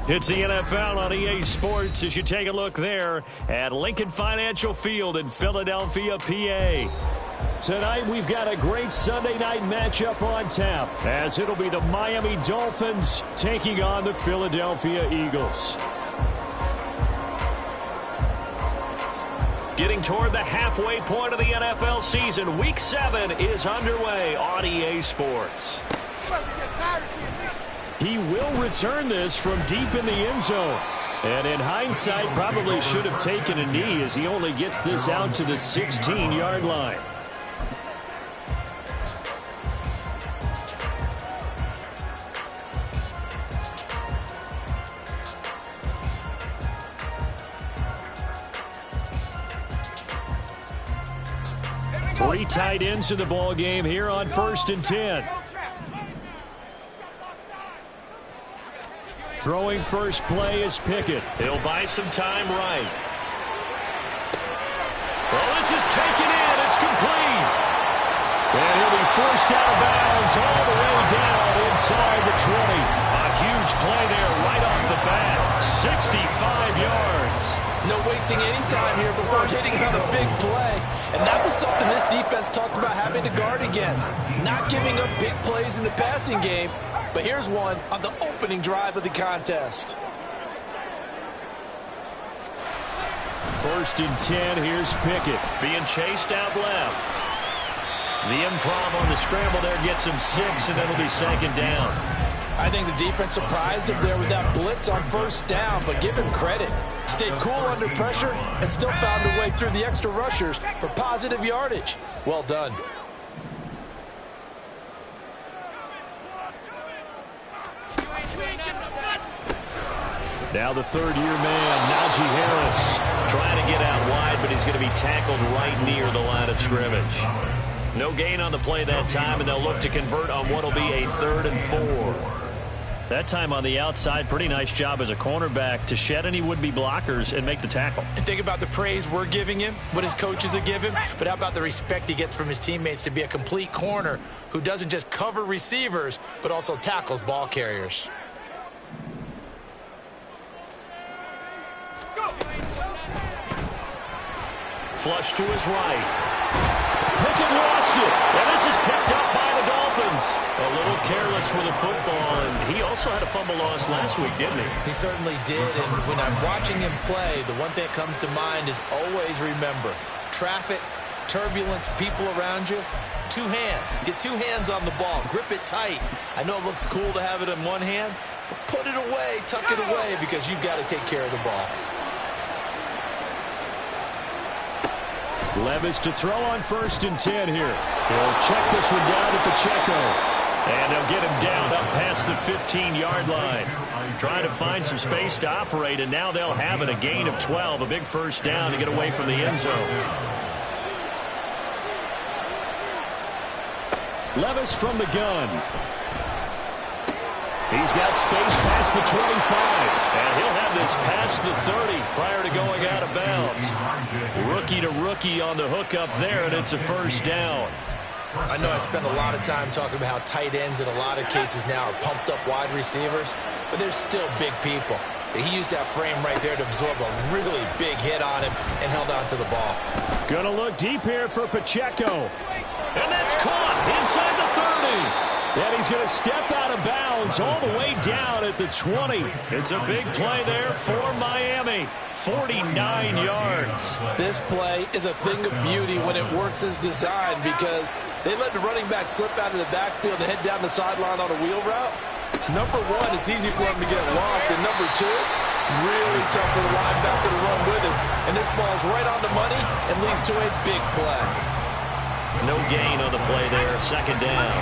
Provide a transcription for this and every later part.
It's the NFL on EA Sports as you take a look there at Lincoln Financial Field in Philadelphia, PA. Tonight we've got a great Sunday night matchup on tap as it'll be the Miami Dolphins taking on the Philadelphia Eagles. Getting toward the halfway point of the NFL season, Week 7 is underway on EA Sports. He will return this from deep in the end zone. And in hindsight, probably should have taken a knee as he only gets this out to the 16-yard line. Three tight ends in the ball game here on 1st and 10. Throwing first play is Pickett. He'll buy some time right. Well, this is taken in. It's complete. And he'll be forced out of bounds all the way down inside the 20. A huge play there right off the bat. 65 yards. No wasting any time here before hitting on a big play. And that was something this defense talked about having to guard against. Not giving up big plays in the passing game. But here's one on the opening drive of the contest. 1st and 10, here's Pickett. Being chased out left. The improv on the scramble there gets him 6, and it'll be 2nd down. I think the defense surprised him there with that blitz on 1st down, but give him credit. Stayed cool under pressure and still found a way through the extra rushers for positive yardage. Well done. Now the 3rd-year man, Najee Harris. Trying to get out wide, but he's going to be tackled right near the line of scrimmage. No gain on the play that time, and they'll look to convert on what will be a 3rd and 4. That time on the outside, pretty nice job as a cornerback to shed any would-be blockers and make the tackle. And think about the praise we're giving him, what his coaches are giving, but how about the respect he gets from his teammates to be a complete corner who doesn't just cover receivers, but also tackles ball carriers. Flush to his right. Pickett lost it. And this is picked up by the Dolphins. A little careless with the football. And he also had a fumble loss last week, didn't he? He certainly did. And when I'm watching him play, the one thing that comes to mind is always remember, traffic, turbulence, people around you, 2 hands. Get 2 hands on the ball. Grip it tight. I know it looks cool to have it in one hand, but put it away, tuck it away, because you've got to take care of the ball. Levis to throw on 1st and 10 here. He'll check this one down to Pacheco. And they'll get him down up past the 15-yard line. Trying to find some space to operate, and now they'll have it. A gain of 12, a big 1st down to get away from the end zone. Levis from the gun. He's got space past the 25, and he'll have this past the 30 prior to going out of bounds. Rookie to rookie on the hook up there, and it's a 1st down. I know I spend a lot of time talking about how tight ends in a lot of cases now are pumped up wide receivers, but they're still big people. He used that frame right there to absorb a really big hit on him and held on to the ball. Gonna look deep here for Pacheco. And that's caught inside the 30. And he's going to step out of bounds all the way down at the 20. It's a big play there for Miami. 49 yards. This play is a thing of beauty when it works as designed because they let the running back slip out of the backfield and head down the sideline on a wheel route. Number 1, it's easy for him to get lost. And number 2, really tough for the linebacker to run with it. And this ball's right on the money and leads to a big play. No gain on the play there. 2nd down.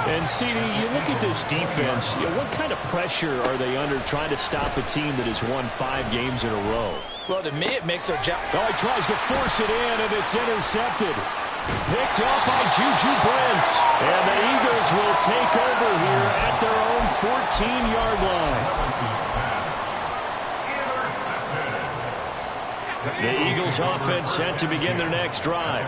And, CD, you look at this defense, what kind of pressure are they under trying to stop a team that has won 5 games in a row? Well, to me, it makes their job. Oh, he tries to force it in, and it's intercepted. Picked up by Juju Brents. And the Eagles will take over here at their own 14-yard line. The Eagles offense set to begin their next drive.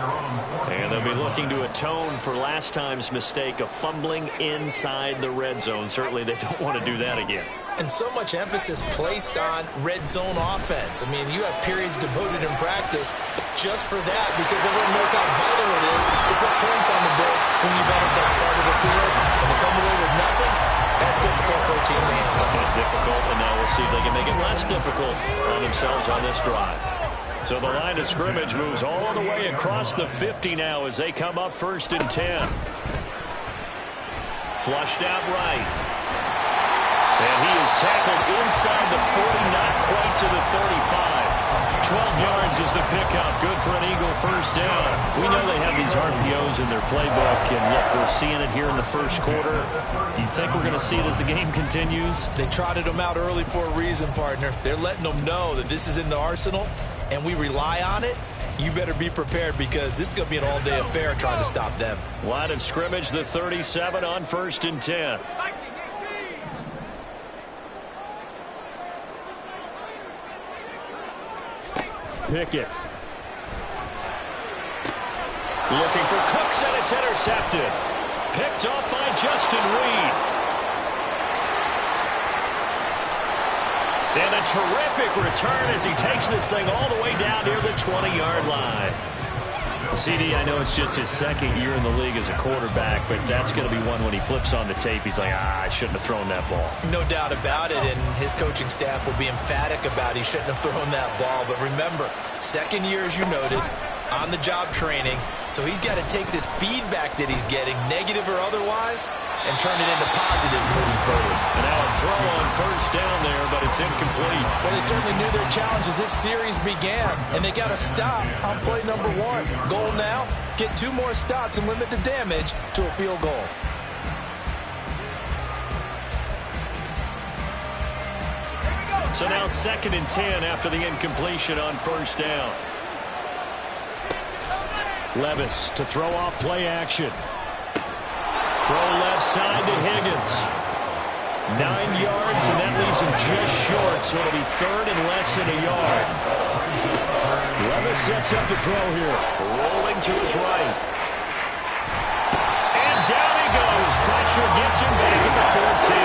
And they'll be looking to atone for last time's mistake of fumbling inside the red zone. Certainly they don't want to do that again. And so much emphasis placed on red zone offense. I mean, you have periods devoted in practice just for that because everyone knows how vital it is to put points on the board when you've entered that part of the field. And to come away with nothing, that's difficult for a team to handle. Difficult, and now we'll see if they can make it less difficult on themselves on this drive. So the line of scrimmage moves all the way across the 50 now as they come up 1st and 10. Flushed out right. And he is tackled inside the 40, not quite to the 35. 12 yards is the pickup. Good for an Eagle first down. We know they have these RPOs in their playbook, and look, we're seeing it here in the first quarter. You think we're going to see it as the game continues? They trotted them out early for a reason, partner. They're letting them know that this is in the arsenal, and we rely on it. You better be prepared because this is going to be an all-day affair trying to stop them. Line of scrimmage, the 37 on 1st and 10. Pickett. Looking for Cooks, and it's intercepted. Picked off by Justin Reed. And a terrific return as he takes this thing all the way down near the 20-yard line. CD, I know it's just his second year in the league as a quarterback, but that's going to be one when he flips on the tape. He's like, I shouldn't have thrown that ball. No doubt about it, and his coaching staff will be emphatic about he shouldn't have thrown that ball. But remember, second year, as you noted, on-the-job training, so he's got to take this feedback that he's getting, negative or otherwise, and turn it into positives moving forward. And now a throw on first down there, but it's incomplete. Well, they certainly knew their challenge as this series began, and they got to stop on play number 1. Goal now, get 2 more stops and limit the damage to a field goal. So now 2nd and 10 after the incompletion on first down. Levis to throw off play action. Throw left side to Higgins. 9 yards, and that leaves him just short, so it'll be 3rd and less than a yard. Levis sets up the throw here. Rolling to his right. And down he goes. Pressure gets him back at the 14.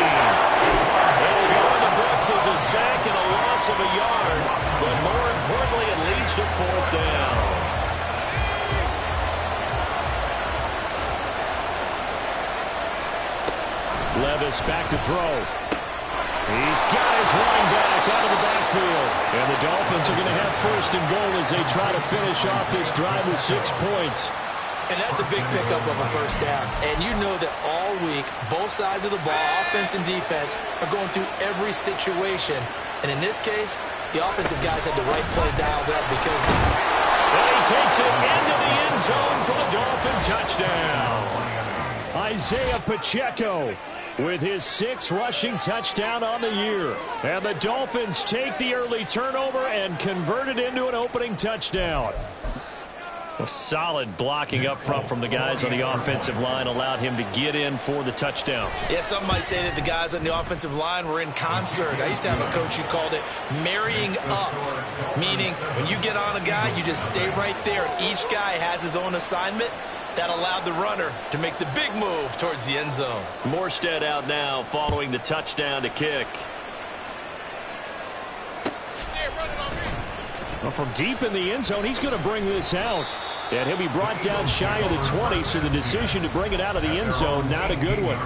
It'll go in the books as a sack and a loss of a yard, but more importantly, it leads to 4th down. Levis back to throw. He's got his running back out of the backfield. And the Dolphins are going to have 1st and goal as they try to finish off this drive with 6 points. And that's a big pickup of a first down. And you know that all week, both sides of the ball, offense and defense, are going through every situation. And in this case, the offensive guys had the right play dialed up because... And he takes it into the end zone for the Dolphin touchdown. Isaiah Pacheco with his 6th rushing touchdown on the year. And the Dolphins take the early turnover and convert it into an opening touchdown. A solid blocking up front from the guys on the offensive line allowed him to get in for the touchdown. Yeah, some might say that the guys on the offensive line were in concert. I used to have a coach who called it marrying up, meaning when you get on a guy, you just stay right there. Each guy has his own assignment. That allowed the runner to make the big move towards the end zone. Morstead out now following the touchdown to kick. Well, from deep in the end zone, he's going to bring this out. And he'll be brought down shy of the 20, so the decision to bring it out of the end zone, not a good one.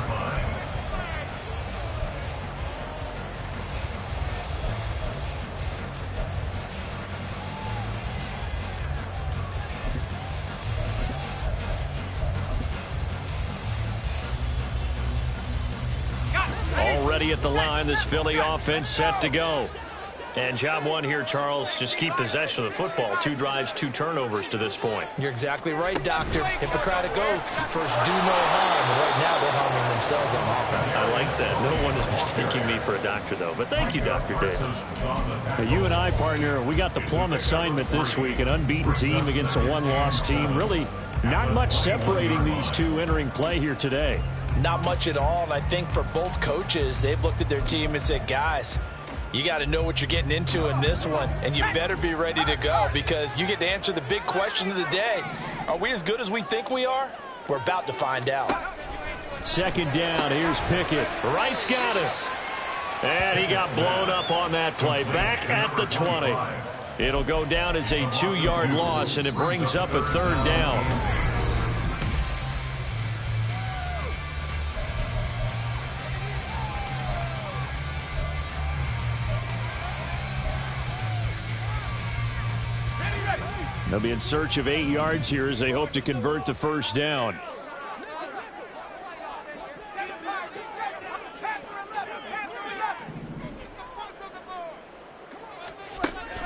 Already at the line, this Philly offense set to go. And job one here, Charles, just keep possession of the football. 2 drives, 2 turnovers to this point. You're exactly right, Doctor. Hippocratic oath. First, do no harm. Right now, they're harming themselves on offense. I like that. No one is mistaking me for a doctor, though. But thank you, Dr. Davis. Now, you and I, partner, we got the plum assignment this week. An unbeaten team against a one-loss team. Really not much separating these two entering play here today. Not much at all, and I think for both coaches, they've looked at their team and said, guys, you got to know what you're getting into in this one, and you better be ready to go because you get to answer the big question of the day. Are we as good as we think we are? We're about to find out. 2nd down. Here's Pickett. Wright's got it. And he got blown up on that play. Back at the 20. It'll go down as a 2-yard loss, and it brings up a 3rd down. They'll be in search of 8 yards here as they hope to convert the 1st down.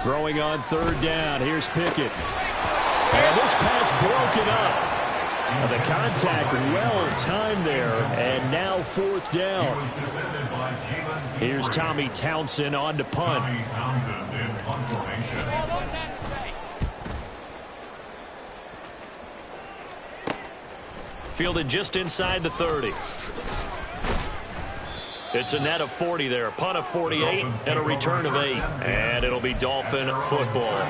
Throwing on 3rd down. Here's Pickett. And this pass broken up. The contact well timed there. And now 4th down. Here's Tommy Townsend on to punt. Fielded just inside the 30. It's a net of 40 there. Punt of 48 and a return of 8. And it'll be Dolphin football.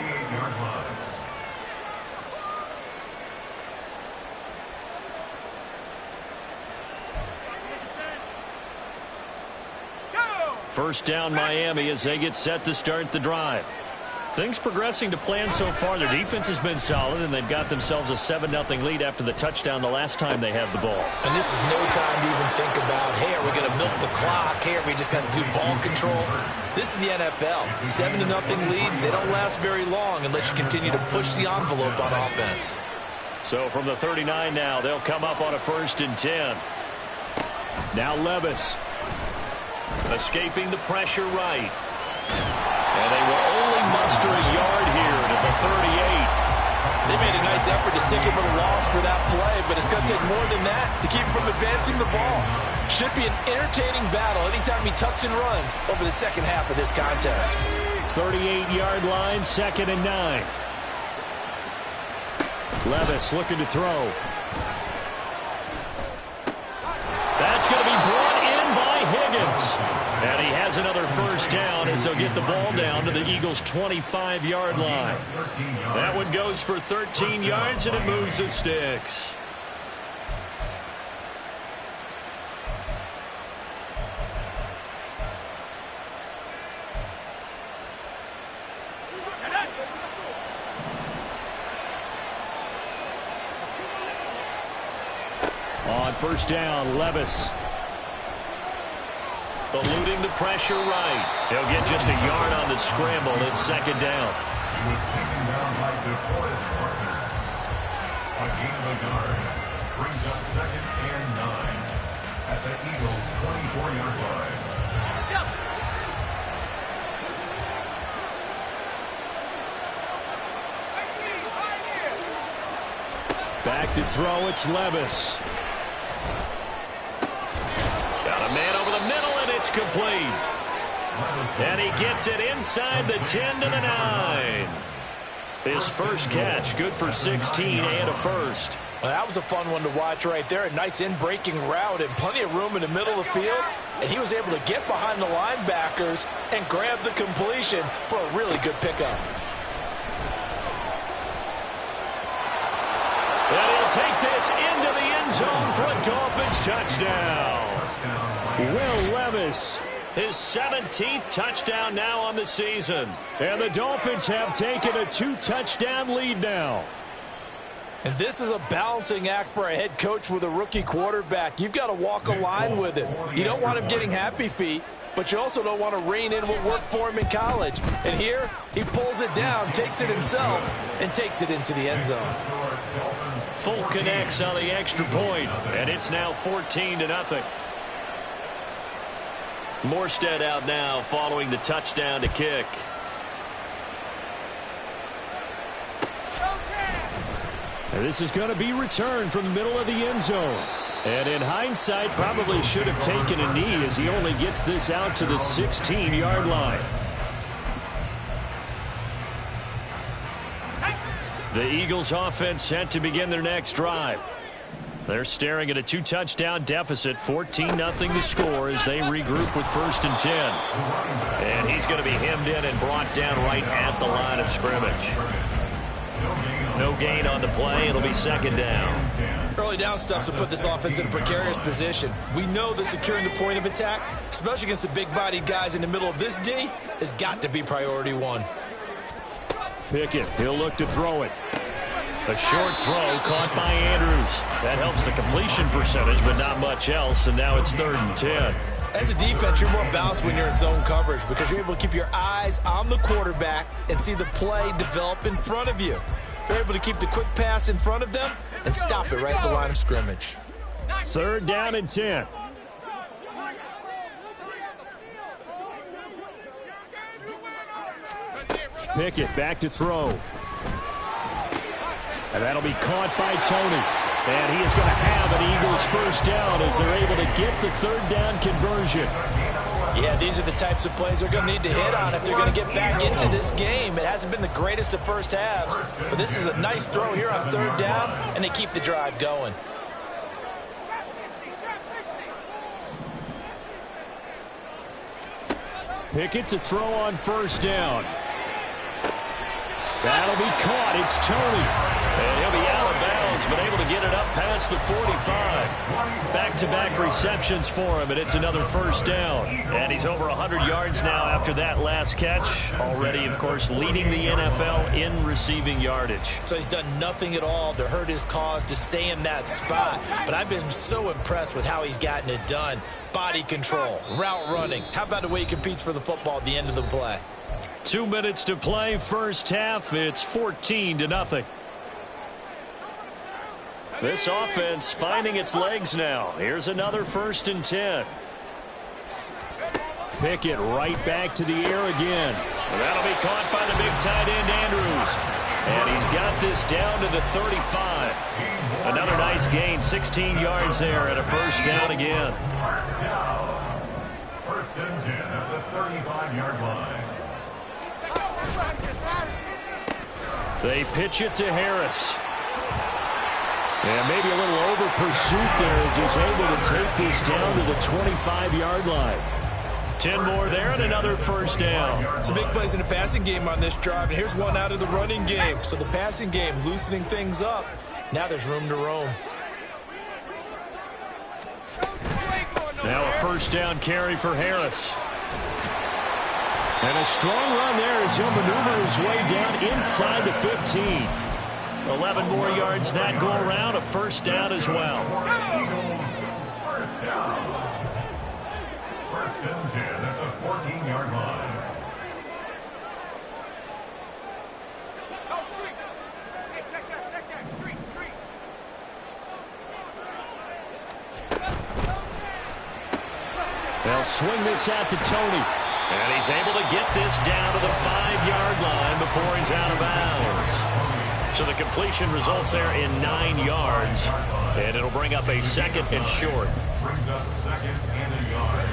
First down Miami as they get set to start the drive. Things progressing to plan so far. Their defense has been solid, and they've got themselves a 7-0 lead after the touchdown the last time they had the ball. And this is no time to even think about, hey, are we going to milk the clock? Hey, are we just going to do ball control? This is the NFL. 7-0 leads, they don't last very long unless you continue to push the envelope on offense. So from the 39 now, they'll come up on a 1st and 10. Now Levis. Escaping the pressure right. And they will only muster a yard here to the 38. They made a nice effort to stick him with a loss for that play, but it's going to take more than that to keep him from advancing the ball. Should be an entertaining battle anytime he tucks and runs over the second half of this contest. 38-yard line, 2nd and 9. Levis looking to throw. That's going to be brought in by Higgins. And he has another 1st down as they'll get the ball down to the Eagles' 25-yard line. That one goes for 13 yards, and it moves the sticks. On 1st down, Levis. Eluding the pressure right. He'll get just a yard on the scramble. It's 2nd down. He was taken down by DeForest Parker. A gain of a yard brings up 2nd and 9 at the Eagles' 24-yard line. Back to throw, it's Levis. Got a man over the middle, and it's complete. And he gets it inside the 10 to the 9. His first catch, good for 16 and a 1st. Well, that was a fun one to watch right there. A nice in-breaking route and plenty of room in the middle of the field. And he was able to get behind the linebackers and grab the completion for a really good pickup. And he'll take this into the end zone for a Dolphins touchdown. Will Levis, his 17th touchdown now on the season. And the Dolphins have taken a 2-touchdown lead now. And this is a balancing act for a head coach with a rookie quarterback. You've got to walk a line with it. You don't want him getting happy feet, but you also don't want to rein in what worked for him in college. And here, he pulls it down, takes it himself, and takes it into the end zone. Full connects on the extra point, and it's now 14-0. Morstead out now following the touchdown to kick. And this is going to be returned from the middle of the end zone. And in hindsight, probably should have taken a knee as he only gets this out to the 16-yard line. The Eagles offense set to begin their next drive. They're staring at a 2-touchdown deficit, 14-0 to score as they regroup with 1st and 10. And he's going to be hemmed in and brought down right at the line of scrimmage. No gain on the play. It'll be second down. Early down stuff will put this offense in a precarious position. We know that securing the point of attack, especially against the big-bodied guys in the middle of this D, has got to be priority one. Pickett, he'll look to throw it. A short throw caught by Andrews. That helps the completion percentage, but not much else, and now it's 3rd and 10. As a defense, you're more balanced when you're in zone coverage because you're able to keep your eyes on the quarterback and see the play develop in front of you. You're able to keep the quick pass in front of them and stop it right at the line of scrimmage. 3rd down and 10. Pickett back to throw. And that'll be caught by Tony. And he is going to have an Eagles first down as they're able to get the 3rd down conversion. Yeah, these are the types of plays they're going to need to hit on if they're going to get back into this game. It hasn't been the greatest of first halves, but this is a nice throw here on 3rd down, and they keep the drive going. Pickett to throw on 1st down. That'll be caught. It's Tony. And he'll be out of bounds, but able to get it up past the 45. Back-to-back receptions for him, and it's another first down. And he's over 100 yards now after that last catch. Already, of course, leading the NFL in receiving yardage. So he's done nothing at all to hurt his cause to stay in that spot. But I've been so impressed with how he's gotten it done. Body control, route running. How about the way he competes for the football at the end of the play? 2 minutes to play, first half. It's 14-0. This offense finding its legs now. Here's another 1st and 10. Pickett right back to the air again. And that'll be caught by the big tight end, Andrews. And he's got this down to the 35. Another nice gain, 16 yards there, and a first down again. 1st and 10 at the 35-yard line. They pitch it to Harris. And maybe a little over pursuit there as he's able to take this down to the 25-yard line. 10 more there and another first down. Some big plays in the passing game on this drive, and here's one out of the running game. So the passing game loosening things up. Now there's room to roam. Now a first down carry for Harris. And a strong run there as he'll maneuver his way down inside the 15. 11 more yards that go around, a first down as well. First down. 1st and 10 at the 14-yard line. They'll swing this out to Tony. And he's able to get this down to the 5-yard line before he's out of bounds. So the completion results there in 9 yards. And it'll bring up a 2nd and short. Brings up 2nd and a yard.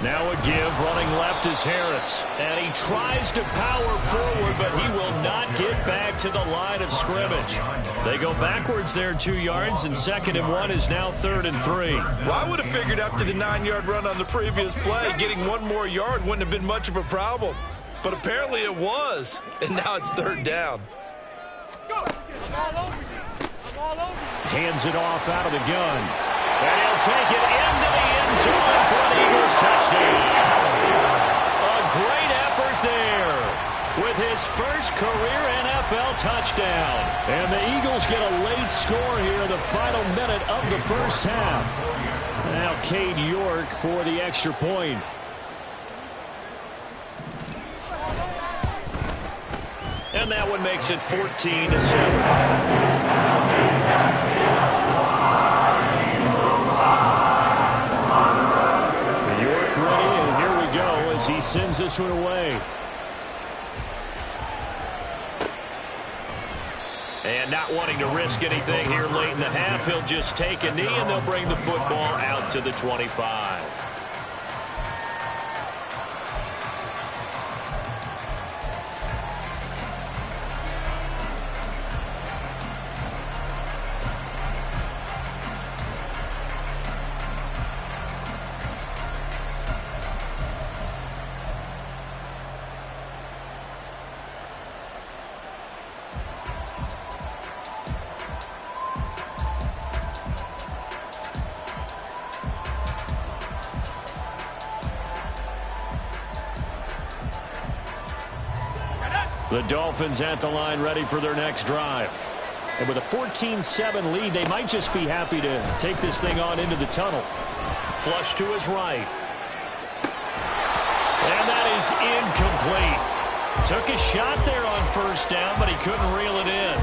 Now a give, running left is Harris. And he tries to power forward, but he will not get back to the line of scrimmage. They go backwards there 2 yards, and 2nd and 1 is now 3rd and 3. Well, I would have figured after the 9-yard run on the previous play, getting 1 more yard wouldn't have been much of a problem. But apparently it was, and now it's 3rd down. Hands it off out of the gun. And he'll take it into the end zone for an Eagles touchdown. A great effort there with his first career NFL touchdown. And the Eagles get a late score here in the final minute of the first half. Now Cade York for the extra point. And that one makes it 14-7. He sends this one away. And not wanting to risk anything here late in the half, he'll just take a knee and they'll bring the football out to the 25. The Dolphins at the line ready for their next drive. And with a 14-7 lead, they might just be happy to take this thing on into the tunnel. Flush to his right. And that is incomplete. Took a shot there on first down, but he couldn't reel it in.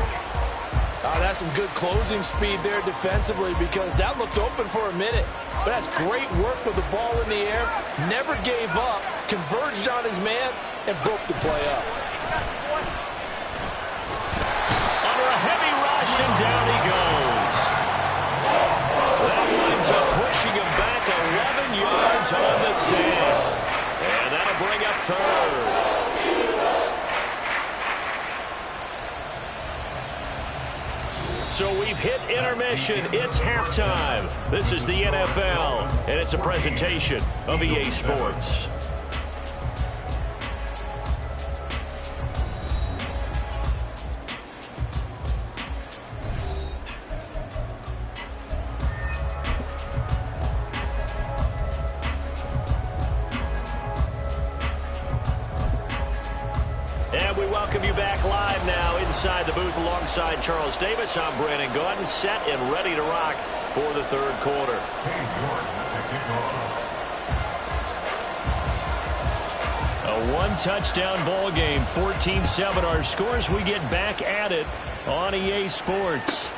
That's some good closing speed there defensively, because that looked open for a minute. But that's great work with the ball in the air. Never gave up, converged on his man, and broke the play up. Under a heavy rush, and down he goes. That winds up pushing him back 11 yards on the sand. And that'll bring up third. So we've hit intermission. It's halftime. This is the NFL, and it's a presentation of EA Sports. And we welcome you back live now inside the booth alongside Charles Davis. I'm Brandon Gaudin, set and ready to rock for the third quarter. A one-touchdown ball game, 14-7 our scores. We get back at it on EA Sports.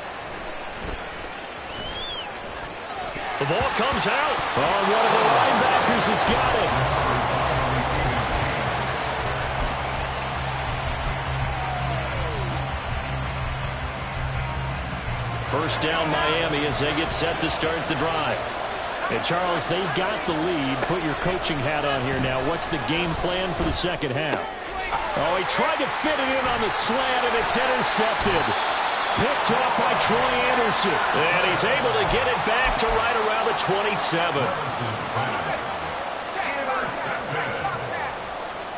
The ball comes out. Oh, one of the linebackers has got it. First down Miami as they get set to start the drive. And Charles, they've got the lead. Put your coaching hat on here now. What's the game plan for the second half? Oh, he tried to fit it in on the slant, and it's intercepted. Picked up by Troy Anderson. And he's able to get it back to right around the 27.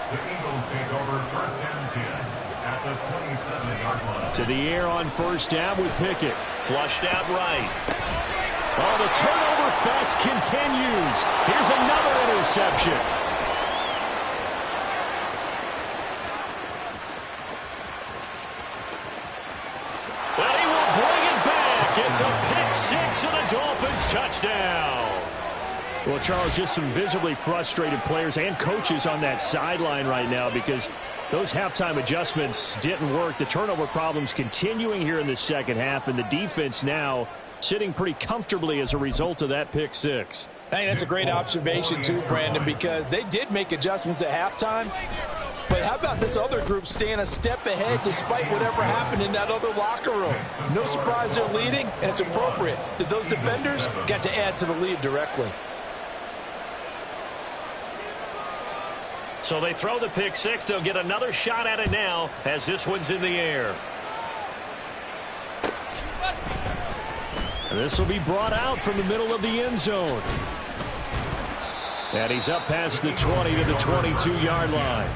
The Eagles take over first and 10 at the 27-yard line. To the air on first down with Pickett. Flushed out right. Oh, the turnover fest continues. Here's another interception. Well, he will bring it back. It's a pick six and a Dolphins touchdown. Well, Charles, just some visibly frustrated players and coaches on that sideline right now because those halftime adjustments didn't work. The turnover problems continuing here in the second half, and the defense now sitting pretty comfortably as a result of that pick six. Hey, that's a great observation too, Brandon, because they did make adjustments at halftime. But how about this other group staying a step ahead despite whatever happened in that other locker room? No surprise they're leading, and it's appropriate that those defenders got to add to the lead directly. So they throw the pick six. They'll get another shot at it now as this one's in the air. And this will be brought out from the middle of the end zone. And he's up past the 20 to the 22-yard line.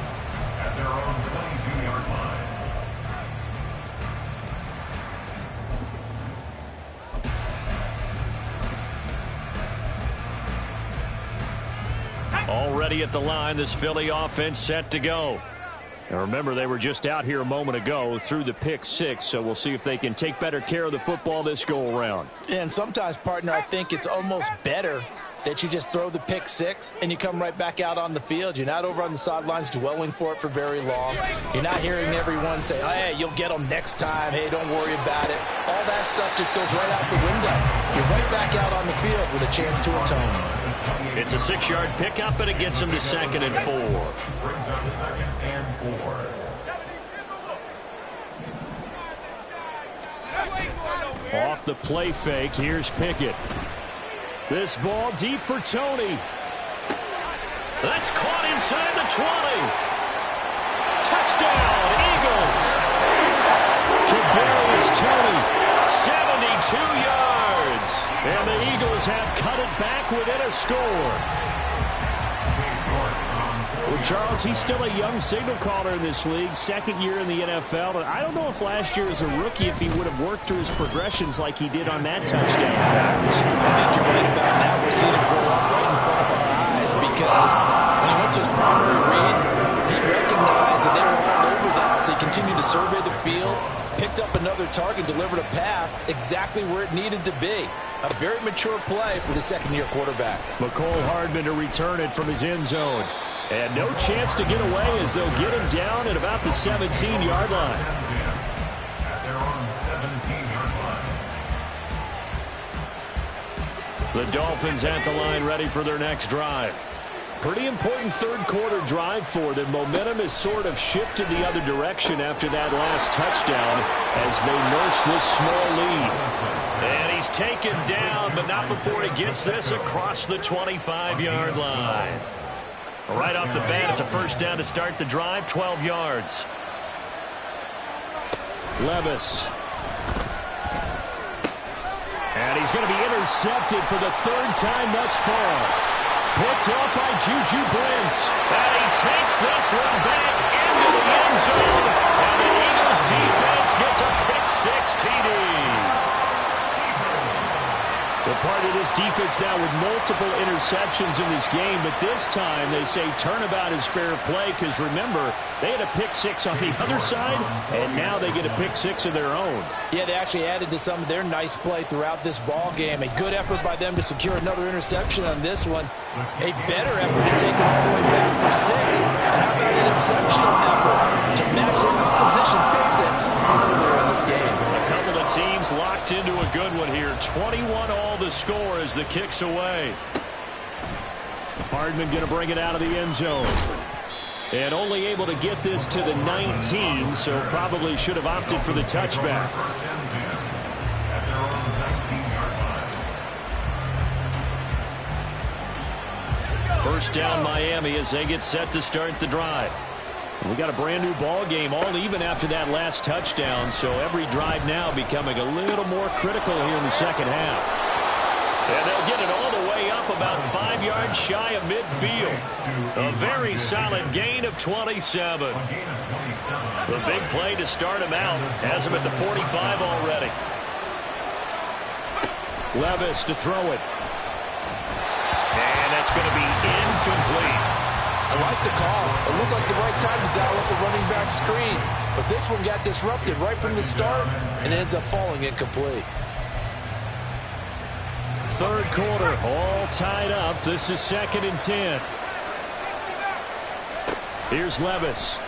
At their own 22-yard line. Already at the line, this Philly offense set to go. And remember, they were just out here a moment ago through the pick six, so we'll see if they can take better care of the football this go-around. And sometimes, partner, I think it's almost better that you just throw the pick six and you come right back out on the field. You're not over on the sidelines dwelling for it for very long. You're not hearing everyone say, oh, hey, you'll get them next time. Hey, don't worry about it. All that stuff just goes right out the window. You're right back out on the field with a chance to atone. It's a 6-yard pickup, and it gets him to 2nd and 4. Brings up 2nd and 4. Off the play fake, here's Pickett. This ball deep for Tony. That's caught inside the 20. Touchdown, Eagles. Kadarius Toney, 72 yards. And the Eagles have cut it back within a score. Well, Charles, he's still a young signal caller in this league, second year in the NFL. But I don't know if last year as a rookie, if he would have worked through his progressions like he did on that touchdown pass. I think you're right about that. We're seeing him grow up right in front of our eyes because when he went to his primary read, he recognized that they were all over that. So surveyed the field, picked up another target, delivered a pass exactly where it needed to be. A very mature play for the second-year quarterback. McCole Hardman to return it from his end zone. And no chance to get away as they'll get him down at about the 17-yard line. At their own 17-yard line. The Dolphins at the line ready for their next drive. Pretty important third-quarter drive for them. Momentum has sort of shifted the other direction after that last touchdown as they nurse this small lead. And he's taken down, but not before he gets this across the 25-yard line. Right off the bat, it's a first down to start the drive, 12 yards. Levis. And he's going to be intercepted for the third time thus far. Picked off by Juju Brents. And he takes this one back into the end zone. And the Eagles defense gets a pick-6 TD. They're part of this defense now with multiple interceptions in this game, but this time they say turnabout is fair play because, remember, they had a pick-6 on the other side, and now they get a pick-6 of their own. Yeah, they actually added to some of their nice play throughout this ball game. A good effort by them to secure another interception on this one. A better effort to take them all the way back for 6. And how about an exceptional effort to match the opposition's pick-6 earlier in this game. A couple of teams locked into a good one here. 21-all the score as the kick's away. Hardman going to bring it out of the end zone. And only able to get this to the 19, so probably should have opted for the touchback. First down Miami as they get set to start the drive. We got a brand new ball game, all even after that last touchdown, so every drive now becoming a little more critical here in the second half. And they'll get it all the way up about 5 yards shy of midfield. A very solid gain of 27. The big play to start him out has him at the 45 already. Levis to throw it. And that's going to be incomplete. I like the call. It looked like the right time to dial up the running back screen. But this one got disrupted right from the start and ends up falling incomplete. Third quarter, all tied up. This is 2nd and 10. Here's Levis.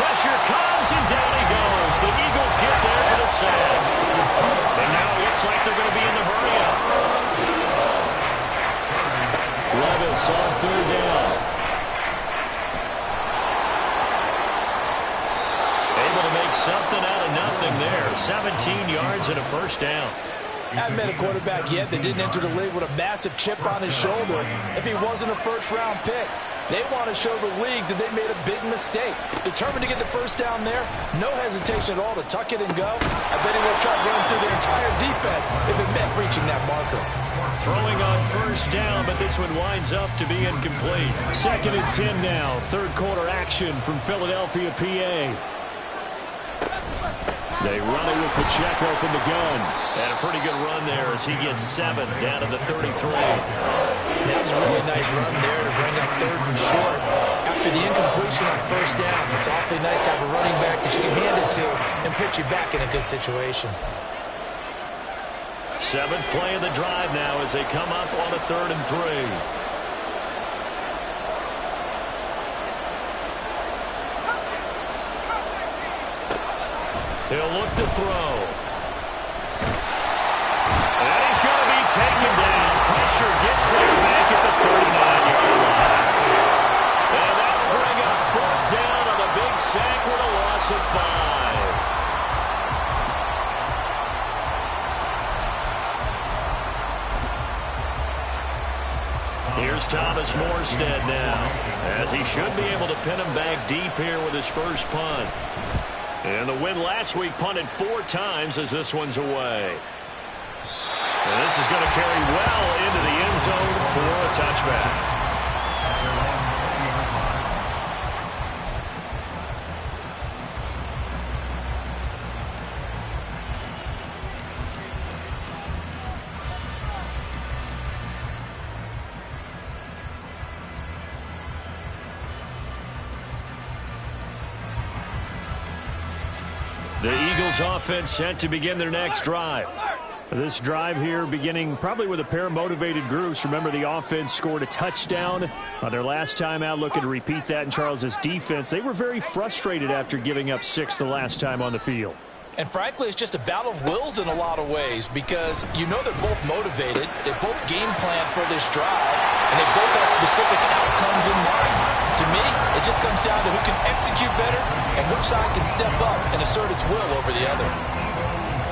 Pressure comes, and down he goes. The Eagles get there for the sack. And now it looks like they're going to be in the hurry-up. Levis on third down. Able to make something out of nothing there. 17 yards and a first down. Haven't met a quarterback yet that didn't enter the league with a massive chip on his shoulder if he wasn't a first-round pick. They want to show the league that they made a big mistake. Determined to get the first down there, no hesitation at all to tuck it and go. I bet he will try to run through the entire defense if it meant reaching that marker. Throwing on first down, but this one winds up to be incomplete. 2nd and 10 now. Third quarter action from Philadelphia, PA. They run it with Pacheco from the gun. And a pretty good run there as he gets 7 down to the 33. That was a really nice run there to bring up 3rd and short. After the incompletion on first down, it's awfully nice to have a running back that you can hand it to and put you back in a good situation. 7th play of the drive now as they come up on a 3rd and 3. He'll look to throw. And he's going to be taken down. Pressure gets there back at the 39-yard line. And that'll bring up 4th down on the big sack with a loss of 5. Here's Thomas Morstead now, as he should be able to pin him back deep here with his first punt. And the win last week punted 4 times as this one's away. And this is going to carry well into the end zone for a touchback. The Eagles offense set to begin their next drive. This drive here beginning probably with a pair of motivated groups. Remember, the offense scored a touchdown on their last time out, looking to repeat that in Charles's defense. They were very frustrated after giving up 6 the last time on the field. And frankly, it's just a battle of wills in a lot of ways because you know they're both motivated. They both game plan for this drive, and they both have specific outcomes in mind. To me, it just comes down to who can execute better and which side can step up and assert its will over the other.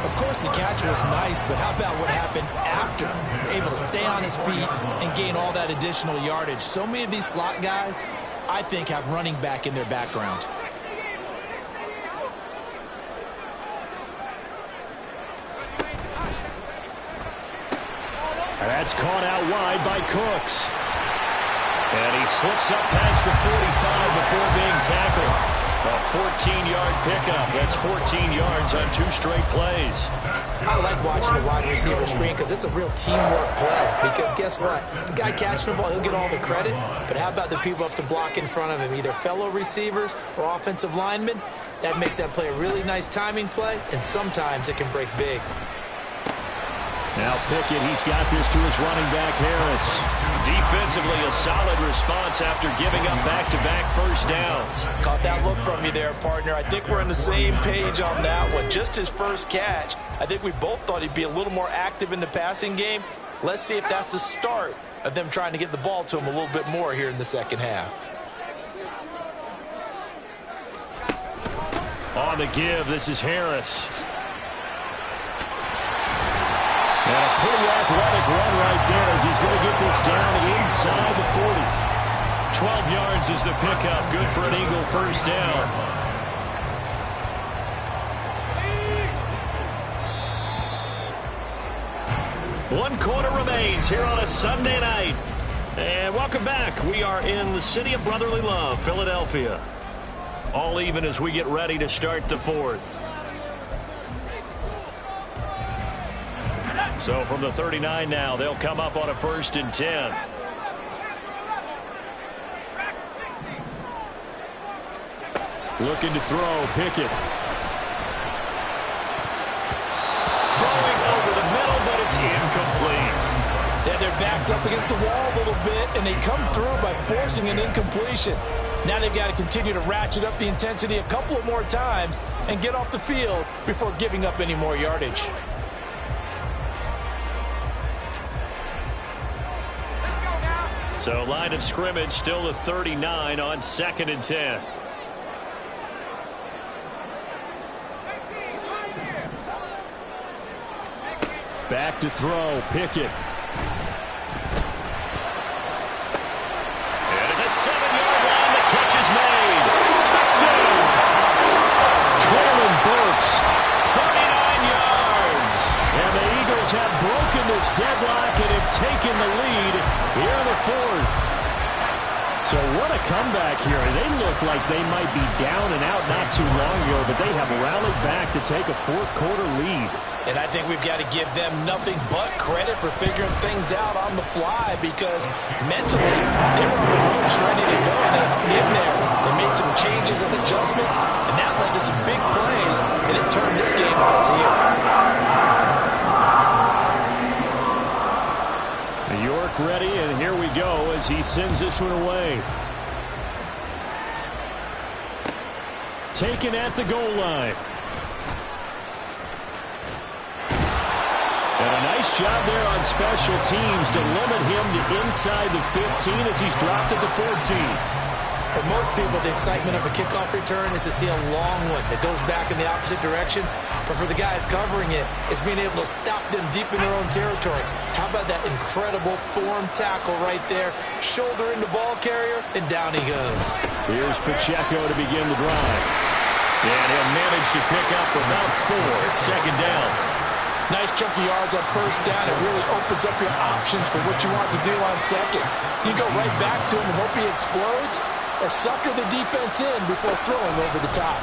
Of course, the catch was nice, but how about what happened after? Able to stay on his feet and gain all that additional yardage. So many of these slot guys, I think, have running back in their background. That's caught out wide by Cooks. And he slips up past the 45 before being tackled. A 14-yard pickup. That's 14 yards on 2 straight plays. I like watching the wide receiver screen because it's a real teamwork play. Because guess what? The guy catching the ball, he'll get all the credit. But how about the people up to block in front of him, either fellow receivers or offensive linemen? That makes that play a really nice timing play, and sometimes it can break big. Now Pickett, he's got this to his running back, Harris. Defensively, a solid response after giving up back-to-back first downs. Caught that look from you there, partner. I think we're on the same page on that one. Just his first catch. I think we both thought he'd be a little more active in the passing game. Let's see if that's the start of them trying to get the ball to him a little bit more here in the second half. On the give, this is Harris. And a pretty athletic run right there as he's going to get this down inside the 40. 12 yards is the pickup. Good for an Eagle first down. One quarter remains here on a Sunday night. And welcome back. We are in the city of brotherly love, Philadelphia. All even as we get ready to start the fourth. So from the 39 now, they'll come up on a 1st and 10. Looking to throw, Pickett. Throwing over the middle, but it's incomplete. Yeah, their back's up against the wall a little bit, and they come through by forcing an incompletion. Now they've got to continue to ratchet up the intensity a couple of more times and get off the field before giving up any more yardage. So line of scrimmage still the 39 on 2nd and 10. Back to throw, Pickett. And at the 7-yard line, the catch is made. Touchdown! Traylon Burks, 39 yards. And the Eagles have broken this deadlock and have taken the lead here in the 4th. So what a comeback here. They look like they might be down and out not too long ago, but they have rallied back to take a 4th quarter lead. And I think we've got to give them nothing but credit for figuring things out on the fly because mentally they were on the ropes ready to go and they hung in there. They made some changes and adjustments, and that led to some big plays, and it turned this game on its heel. York ready, and here we go as he sends this one away. Taken at the goal line. And a nice job there on special teams to limit him to inside the 15 as he's dropped at the 14. For most people, the excitement of a kickoff return is to see a long one that goes back in the opposite direction. But for the guys covering it, it's being able to stop them deep in their own territory. How about that incredible form tackle right there? Shoulder in the ball carrier, and down he goes. Here's Pacheco to begin the drive. And he'll manage to pick up about 4 at 2nd down. Nice chunky yards on 1st down. It really opens up your options for what you want to do on 2nd. You go right back to him and hope he explodes, or sucker the defense in before throwing over the top.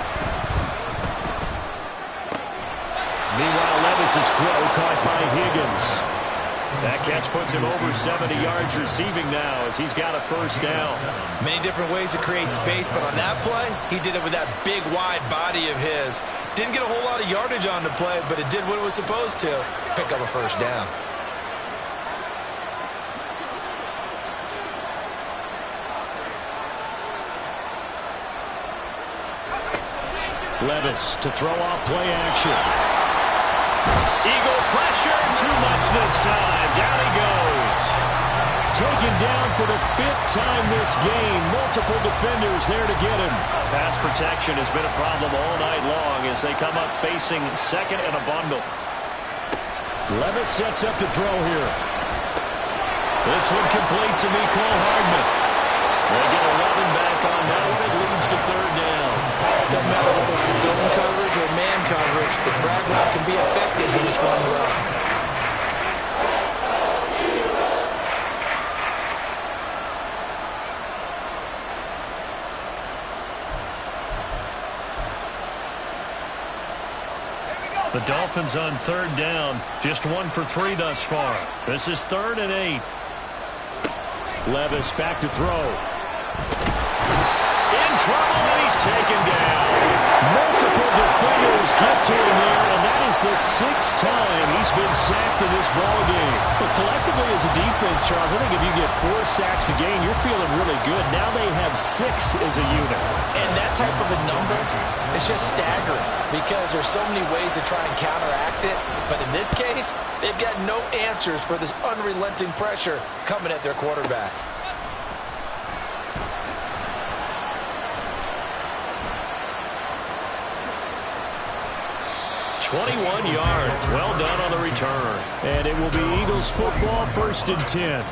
Meanwhile, Levis's throw caught by Higgins. That catch puts him over 70 yards receiving now as he's got a 1st down. Many different ways to create space, but on that play, he did it with that big, wide body of his. Didn't get a whole lot of yardage on the play, but it did what it was supposed to. Pick up a first down. Levis to throw off play action. Eagle pressure, too much this time. Down he goes. Taken down for the 5th time this game. Multiple defenders there to get him. Pass protection has been a problem all night long as they come up facing second and a bundle. Levis sets up to throw here. This one complete to Mecole Hardman. They get 11 back on that one. It leads to third down. Doesn't matter whether it's zone coverage or man coverage, the drag route can be effective when it's run well. The Dolphins on third down, just 1 for 3 thus far. This is 3rd and 8. Levis back to throw. In trouble, and he's taken down. Multiple defenders get to him there, and that is the 6th time he's been sacked in this ballgame. But collectively as a defense, Charles, I think if you get 4 sacks a game, you're feeling really good. Now they have 6 as a unit. And that type of a number is just staggering because there's so many ways to try and counteract it. But in this case, they've got no answers for this unrelenting pressure coming at their quarterback. 21 yards. Well done on the return. And it will be Eagles football, 1st and 10.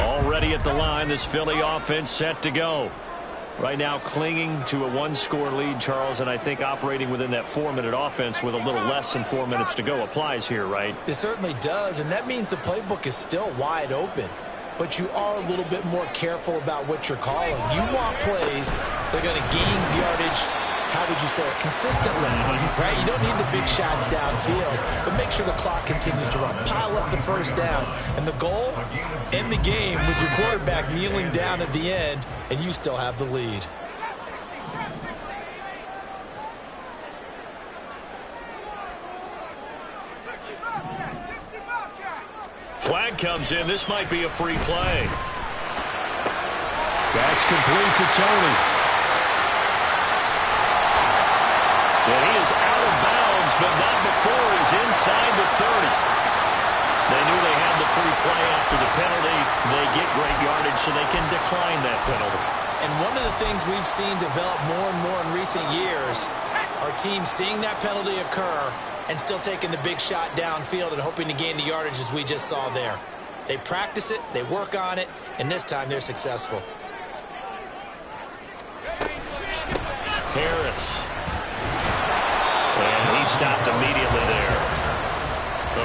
Already at the line, this Philly offense set to go. Right now clinging to a 1-score lead, Charles, and I think operating within that 4-minute offense with a little less than 4 minutes to go applies here, right? It certainly does, and that means the playbook is still wide open. But you are a little bit more careful about what you're calling. You want plays that are going to gain yardage, how would you say it, consistently, right? You don't need the big shots downfield, but make sure the clock continues to run. Pile up the first downs. And the goal, end the game with your quarterback kneeling down at the end, and you still have the lead. Flag comes in. This might be a free play. That's complete to Tony. And he is out of bounds, but not before he's inside the 30. They knew they had the free play after the penalty. They get great yardage, so they can decline that penalty. And one of the things we've seen develop more and more in recent years are teams seeing that penalty occur and still taking the big shot downfield and hoping to gain the yardage as we just saw there. They practice it, they work on it, and this time they're successful. Harris. And he stopped immediately there.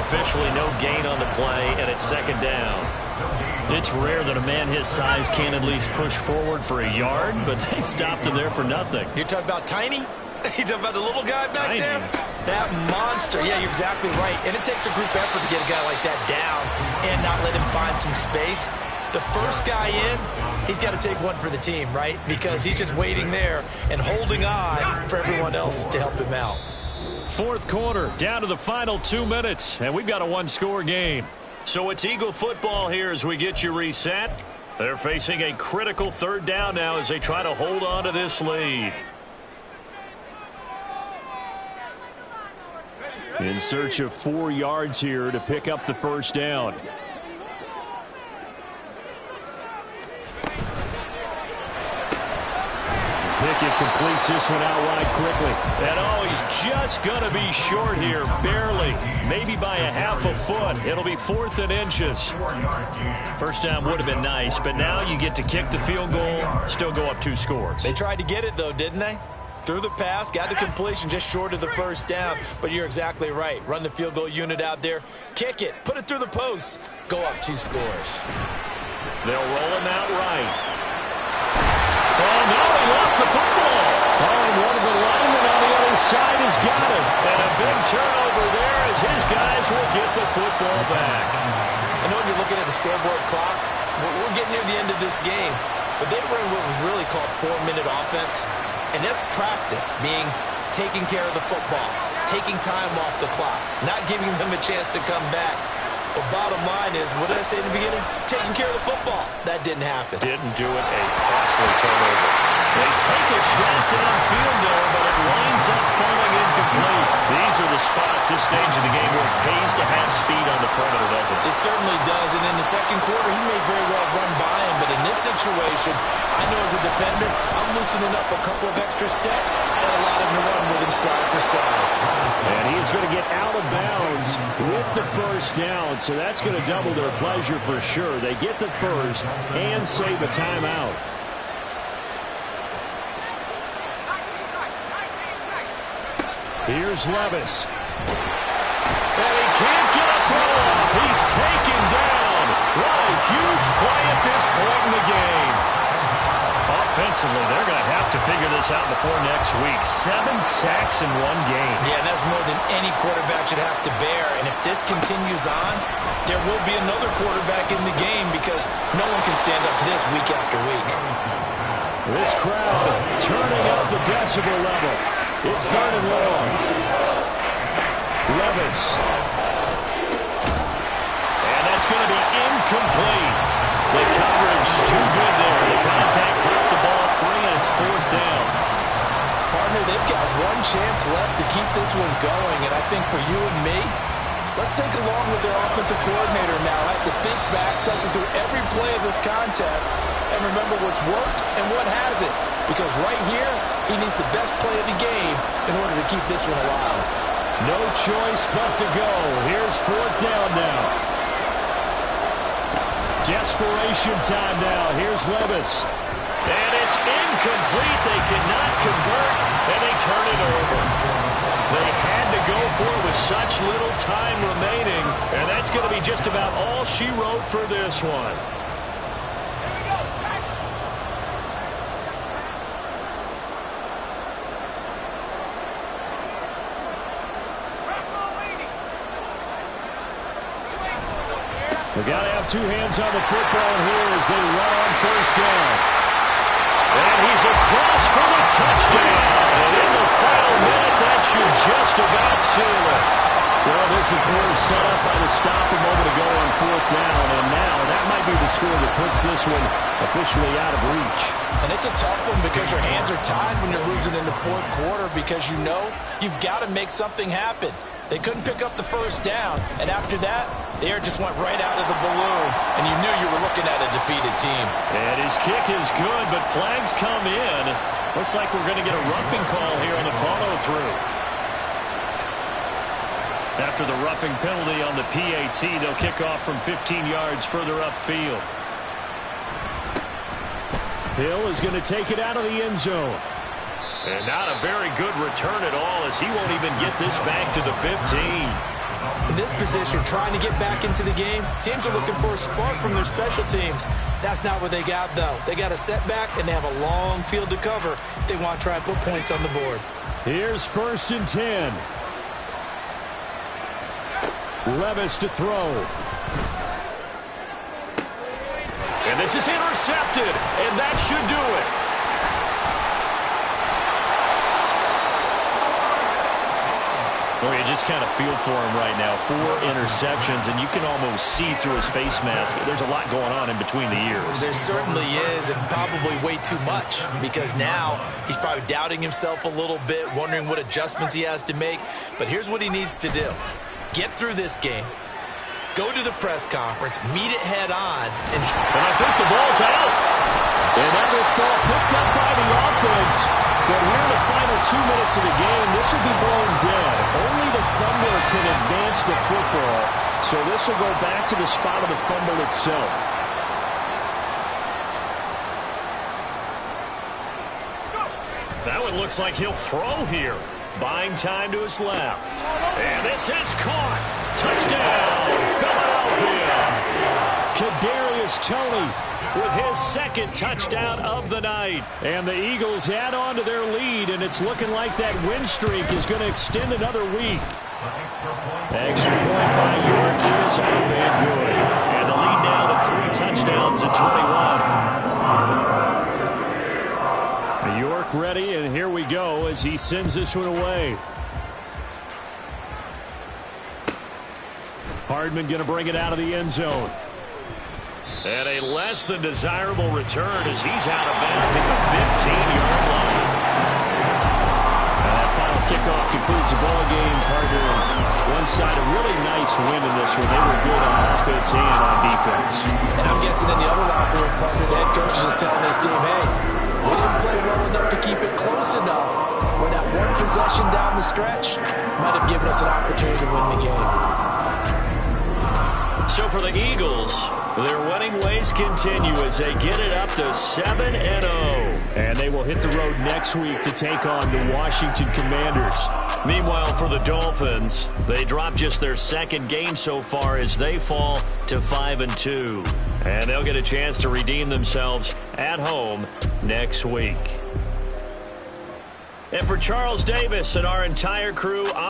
Officially no gain on the play, and it's 2nd down. It's rare that a man his size can at least push forward for a yard, but they stopped him there for nothing. You're talking about Tiny? You talking about the little guy back Tiny. there? That monster. Yeah, you're exactly right. And it takes a group effort to get a guy like that down and not let him find some space. The first guy in, he's got to take one for the team, right? Because he's just waiting there and holding on for everyone else to help him out. 4th quarter, down to the final 2 minutes, and we've got a 1-score game. So it's Eagle football here as we get you reset. They're facing a critical 3rd down now as they try to hold on to this lead. In search of 4 yards here to pick up the 1st down. Pickett completes this one out wide quickly. And oh, he's just going to be short here, barely. Maybe by a half a foot. It'll be 4th and inches. 1st down would have been nice, but now you get to kick the field goal, still go up 2 scores. They tried to get it, though, didn't they? Threw the pass, got the completion just short of the 1st down. But you're exactly right. Run the field goal unit out there. Kick it. Put it through the posts. Go up 2 scores. They'll roll him out right. Oh, no, he lost the football. Oh, and one of the linemen on the other side has got it. And a big turnover there as his guys will get the football back. I know you're looking at the scoreboard clock. We're getting near the end of this game. But they were in what was really called 4-minute offense. And that's practice, being taking care of the football, taking time off the clock, not giving them a chance to come back. But bottom line is, what did I say in the beginning? Taking care of the football. That didn't happen. Didn't do it. A costly turnover. They take a shot downfield there, but it winds up falling incomplete. These are the spots, this stage of the game, where it pays to have speed on the perimeter, doesn't it? It certainly does. And in the second quarter, he may very well run by him. But in this situation, I know as a defender, I'm loosening up a couple of extra steps and allow him to run with him stride for stride. And he's going to get out of bounds with the first down. So that's going to double their pleasure for sure. They get the first and save a timeout. Here's Levis. And he can't get a throw off. He's taken down. What a huge play at this point in the game. Offensively, they're going to have to figure this out before next week. 7 sacks in one game. Yeah, and that's more than any quarterback should have to bear. And if this continues on, there will be another quarterback in the game because no one can stand up to this week after week. This crowd turning up the decibel level. It's 3rd and long. Levis. And that's going to be incomplete. The coverage too good there. The contact brought the ball free, and it's 4th down. Partner, they've got one chance left to keep this one going, and I think for you and me, let's think along with their offensive coordinator now. Has to think back, cycle through every play of this contest, and remember what's worked and what hasn't. Because right here, he needs the best play of the game in order to keep this one alive. No choice but to go. Here's 4th down now. Desperation time now. Here's Levis. And it's incomplete. They cannot convert, and they turn it over. They had to go for it with such little time remaining, and that's going to be just about all she wrote for this one. We've got to have 2 hands on the football here as they run on 1st down. And he's across for the touchdown. And in the final minute, that should just about seal it. Well, this, of course, set up by the stop a moment ago on 4th down. And now that might be the score that puts this one officially out of reach. And it's a tough one because your hands are tied when you're losing in the 4th quarter because you know you've got to make something happen. They couldn't pick up the first down, and after that, the air just went right out of the balloon, and you knew you were looking at a defeated team. And his kick is good, but flags come in. Looks like we're going to get a roughing call here on the follow-through. After the roughing penalty on the PAT, they'll kick off from 15 yards further upfield. Hill is going to take it out of the end zone. And not a very good return at all, as he won't even get this back to the 15. In this position, trying to get back into the game, teams are looking for a spark from their special teams. That's not what they got, though. They got a setback, and they have a long field to cover if they want to try and put points on the board. Here's 1st and 10. Levis to throw. And this is intercepted, and that should do it. Well, you just kind of feel for him right now. 4 interceptions, and you can almost see through his face mask. There's a lot going on in between the ears. There certainly is, and probably way too much, because now he's probably doubting himself a little bit, wondering what adjustments he has to make. But here's what he needs to do. Get through this game. Go to the press conference, meet it head on. And I think the ball's out. And now this ball picked up by the offense. But here in the final 2 minutes of the game, this will be blown dead. Only the fumbler can advance the football. So this will go back to the spot of the fumble itself. That one looks like he'll throw here. Buying time to his left. And this is caught. Touchdown, Philadelphia. Kadarius Toney with his 2nd touchdown of the night. And the Eagles add on to their lead, and it's looking like that win streak is going to extend another week. Extra point by York is up and good. downs at 21. York ready, and here we go as he sends this one away. Hardman going to bring it out of the end zone. And a less than desirable return as he's out of bounds at the 15-yard line. And that final kickoff concludes the ball game, partner. One side, a really nice win in this one. They were good on offense and on defense. And I'm guessing in the other locker room, partner, the head coach is just telling his team, hey, we didn't play well enough to keep it close enough where that one possession down the stretch might have given us an opportunity to win the game. So for the Eagles, their winning ways continue as they get it up to 7-0. And they will hit the road next week to take on the Washington Commanders. Meanwhile, for the Dolphins, they drop just their second game so far as they fall to 5-2. And they'll get a chance to redeem themselves at home next week. And for Charles Davis and our entire crew,